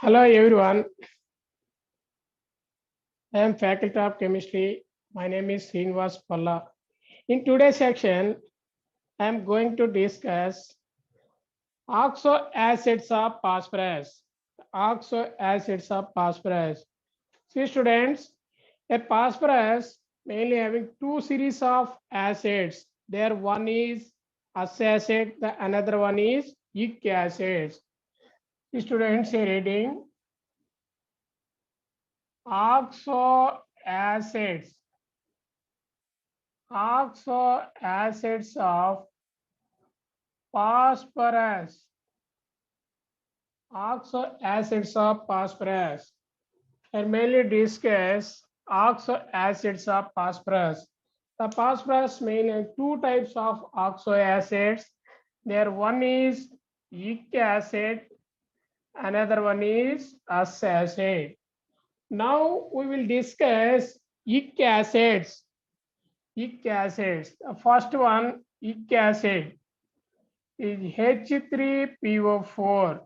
Hello everyone, I am Faculty of Chemistry. My name is Srinivas Palla. In today's section, I am going to discuss oxo acids of phosphorus. Oxo acids of phosphorus. See students, a phosphorus mainly having two series of acids. There one is us acid, the another one is ic acids. Students are reading oxo acids. Oxo acids of phosphorus. Oxo acids of phosphorus. And mainly discuss oxo acids of phosphorus. The phosphorus mainly have two types of oxo acids. There one is ic acid, another one is us acid. Now we will discuss ic acids. Ic acids. The first one, ic acid, is H3PO4.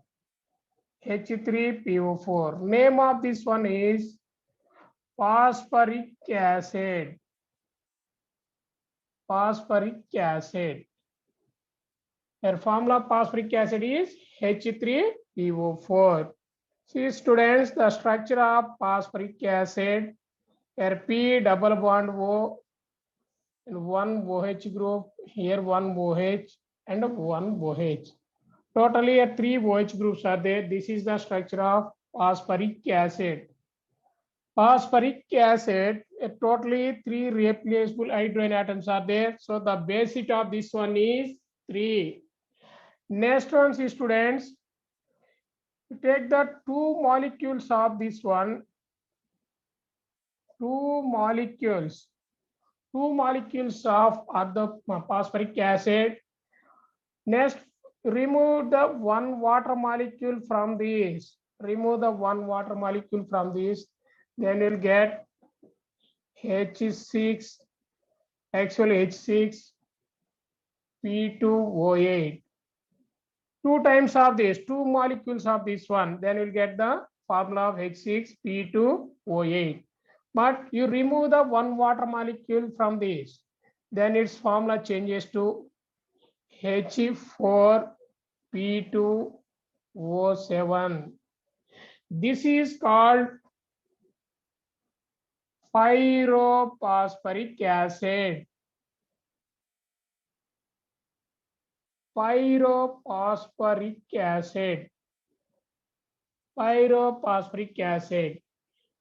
H3PO4. Name of this one is phosphoric acid. Phosphoric acid. Their formula of phosphoric acid is H3PO4. See students, the structure of phosphoric acid, here P double bond O and one OH group, here one OH and one OH. Totally, three OH groups are there. This is the structure of phosphoric acid. Phosphoric acid, totally three replaceable hydrogen atoms are there. So the base of this one is 3. Next one, students, take the two molecules of this one. Two molecules of the phosphoric acid. Next, remove the one water molecule from this. Remove the one water molecule from this. Then you'll get H6, actually H6, P2O8. Two times of this, two molecules of this one, then you'll get the formula of H6P2O8. But you remove the one water molecule from this, then its formula changes to H4P2O7. This is called pyrophosphoric acid. Pyrophosphoric acid. Pyrophosphoric acid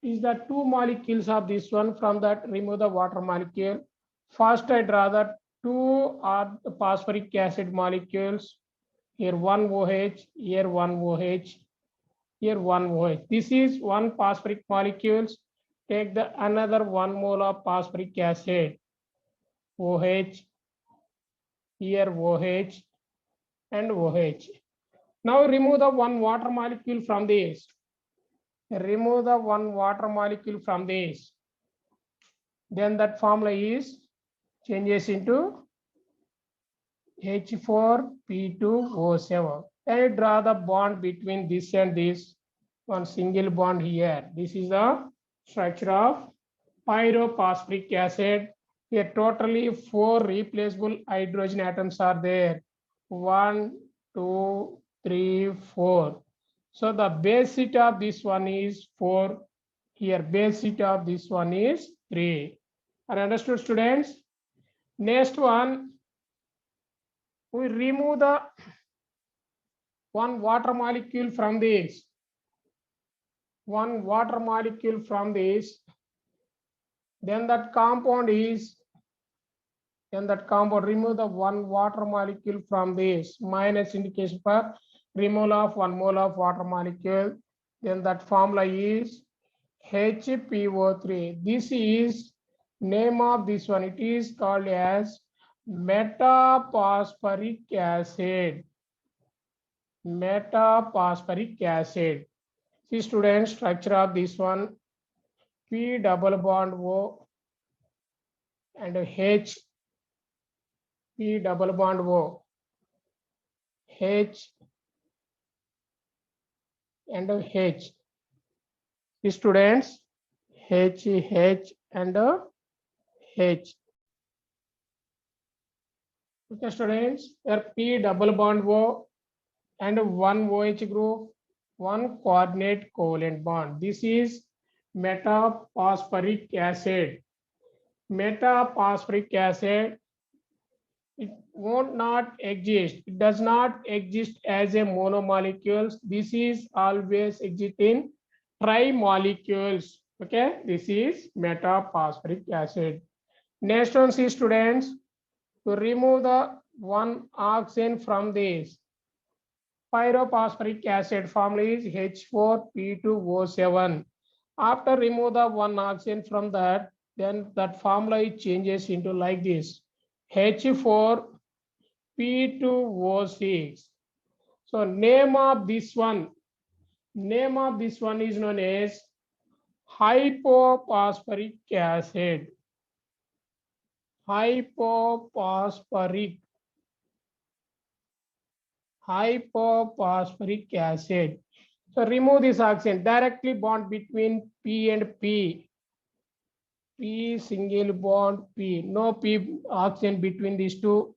is the two molecules of this one. From that, remove the water molecule. First, I draw the two are the phosphoric acid molecules. Here one OH, here one OH, here one OH. This is one phosphoric molecules. Take the another 1 mole of phosphoric acid. OH, here OH and OH. Now remove the one water molecule from this. Remove the one water molecule from this. Then that formula is changes into H4P2O7. And draw the bond between this and this. One single bond here. This is the structure of pyrophosphoric acid. Here totally 4 replaceable hydrogen atoms are there. 1, 2, 3, 4. So the base of this one is 4. Here base of this one is 3. Are understood, students? Next one, we remove the one water molecule from this. One water molecule from this. Then that compound is, remove the one water molecule from this. Minus indication for removal of 1 mole of water molecule. Then that formula is HPO3. This is name of this one. It is called as metaphosphoric acid. Metaphosphoric acid. See students, structure of this one, P double bond O and H, P double bond O, H and H. The students, H and H. Okay, students, here P double bond O and one OH group, one coordinate covalent bond. This is metaphosphoric acid. Metaphosphoric acid, it won't not exist. It does not exist as a monomolecule. This is always exist in tri-molecules. Okay, this is metaphosphoric acid. Next one, see students, to remove the one oxygen from this pyrophosphoric acid formula is H4P2O7. After remove the one oxygen from that, then that formula changes into like this, H4P2O6. So name of this one is known as hypophosphoric acid. Hypophosphoric acid. So remove this oxygen, directly bond between P and P. P single bond P. No P oxygen between these two.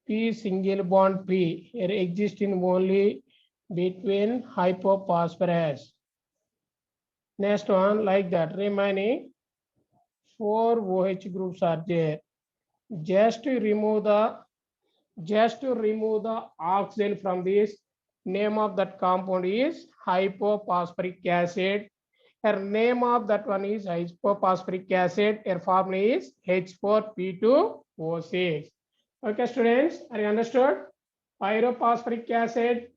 P single bond P. Here existing only between hypophosphorus. Next one, like that. Remaining 4 OH groups are there. Just to remove the oxygen from this, name of that compound is hypophosphoric acid. Her name of that one is hypophosphoric acid. Her formula is H4P2O6. Okay, students, are you understood? Pyrophosphoric acid,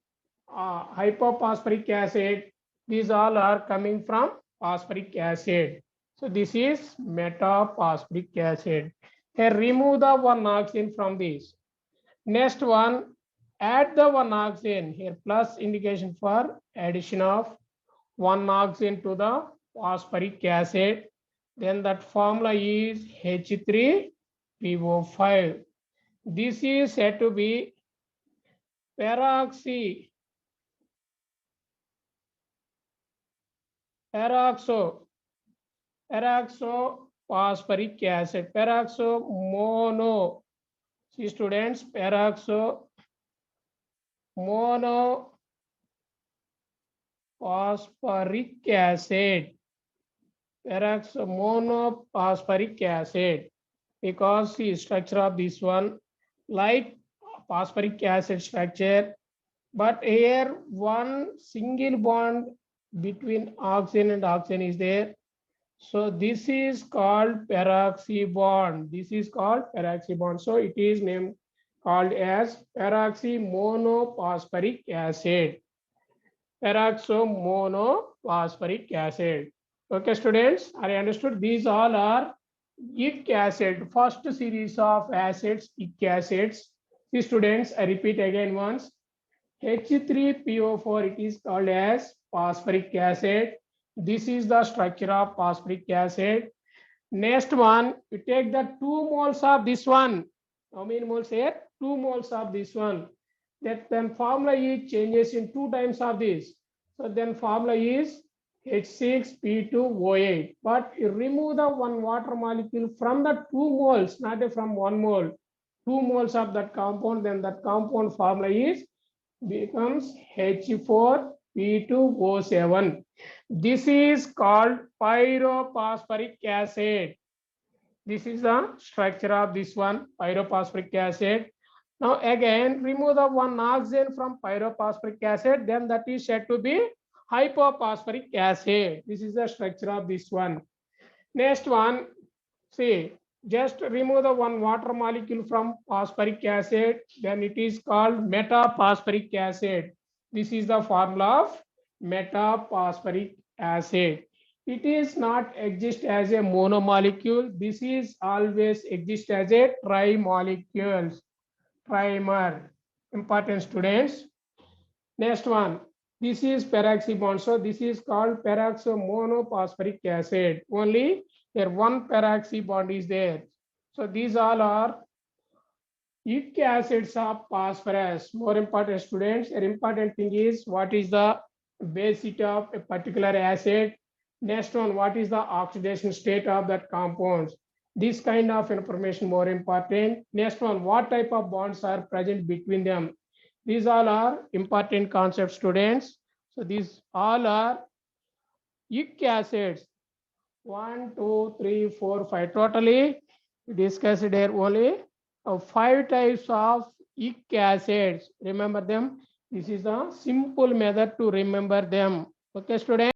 hypophosphoric acid, these all are coming from phosphoric acid. So this is metaphosphoric acid. Here remove the one oxygen from this. Next one, add the one oxygen. Here plus indication for addition of one oxygen to the phosphoric acid. Then that formula is H3PO5. This is said to be peroxophosphoric acid, peroxomono. See students, peroxomonophosphoric acid. Peroxomonophosphoric acid, because the structure of this one like phosphoric acid structure, but here one single bond between oxygen and oxygen is there. So this is called peroxy bond. This is called peroxy bond. So it is named called as peroxymonophosphoric acid. Peroxomonophosphoric acid. Okay, students, are you understood? These all are ic acid. First series of acids, ic acids. See students, I repeat again once. H3PO4, it is called as phosphoric acid. This is the structure of phosphoric acid. Next one, you take the 2 moles of this one. How many moles here? 2 moles of this one. That then formula is changes in 2 times of this. So then formula is H6P2O8. But you remove the one water molecule from the 2 moles, not from 1 mole. 2 moles of that compound, then that compound formula is becomes H4P2O7. This is called pyrophosphoric acid. This is the structure of this one, pyrophosphoric acid. Now again, remove the one oxygen from pyrophosphoric acid, then that is said to be hypophosphoric acid. This is the structure of this one. Next one, see, just remove the one water molecule from phosphoric acid, then it is called metaphosphoric acid. This is the formula of metaphosphoric acid. It is not exist as a monomolecule. This is always exist as a tri-molecules. Primer. Important students. Next one. This is peroxy bond. So this is called peroxomonophosphoric acid. Only here one peroxy bond is there. So these all are ic acids of phosphorus. More important students, an important thing is what is the basicity of a particular acid. Next one, what is the oxidation state of that compounds? This kind of information more important. Next one, what type of bonds are present between them? These all are important concepts, students. So these all are ic acids. 1, 2, 3, 4, 5. Totally discussed here only 5 types of ic acids. Remember them. This is a simple method to remember them. Okay, students.